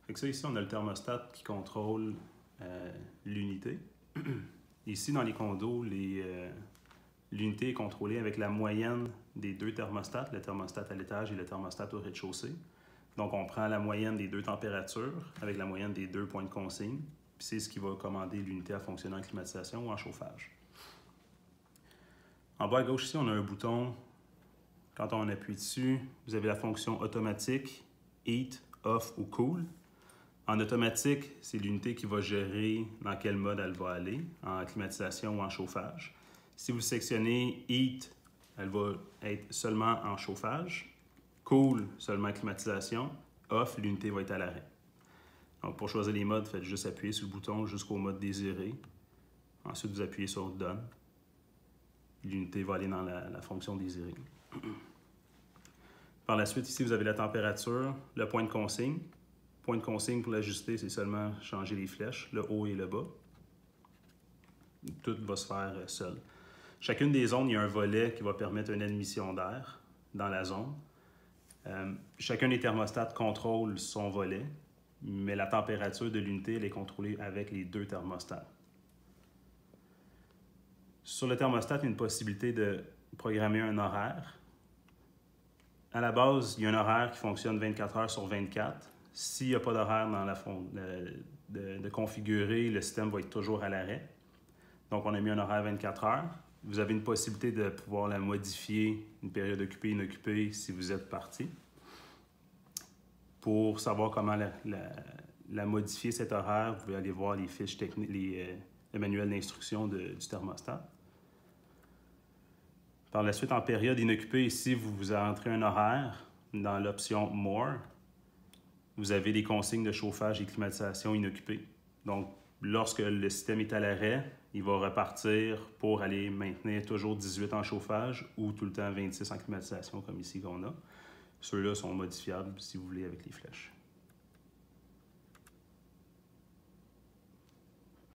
Fait que ça, ici, on a le thermostat qui contrôle l'unité. Ici, dans les condos, l'unité est contrôlée avec la moyenne des deux thermostats, le thermostat à l'étage et le thermostat au rez-de-chaussée. Donc, on prend la moyenne des deux températures avec la moyenne des deux points de consigne. Puis c'est ce qui va commander l'unité à fonctionner en climatisation ou en chauffage. En bas à gauche, ici, on a un bouton. Quand on appuie dessus, vous avez la fonction automatique, heat, off ou cool. En automatique, c'est l'unité qui va gérer dans quel mode elle va aller, en climatisation ou en chauffage. Si vous sélectionnez heat, elle va être seulement en chauffage. Cool, seulement climatisation. Off, l'unité va être à l'arrêt. Donc, pour choisir les modes, faites juste appuyer sur le bouton jusqu'au mode désiré. Ensuite, vous appuyez sur Done. L'unité va aller dans la fonction désirée. Par la suite, ici, vous avez la température, le point de consigne. Point de consigne pour l'ajuster, c'est seulement changer les flèches, le haut et le bas. Tout va se faire seul. Chacune des zones, il y a un volet qui va permettre une admission d'air dans la zone. Chacun des thermostats contrôle son volet, mais la température de l'unité, elle est contrôlée avec les deux thermostats. Sur le thermostat, il y a une possibilité de programmer un horaire. À la base, il y a un horaire qui fonctionne 24 heures sur 24. S'il n'y a pas d'horaire de configurer, le système va être toujours à l'arrêt. Donc, on a mis un horaire 24 heures. Vous avez une possibilité de pouvoir la modifier, une période occupée, inoccupée, si vous êtes parti. Pour savoir comment la modifier, cet horaire, vous pouvez aller voir les fiches techniques, le manuel d'instruction du thermostat. Par la suite, en période inoccupée, ici, vous entrez un horaire dans l'option More. Vous avez des consignes de chauffage et climatisation inoccupées. Donc, lorsque le système est à l'arrêt, il va repartir pour aller maintenir toujours 18 en chauffage ou tout le temps 26 en climatisation, comme ici qu'on a. Ceux-là sont modifiables si vous voulez avec les flèches.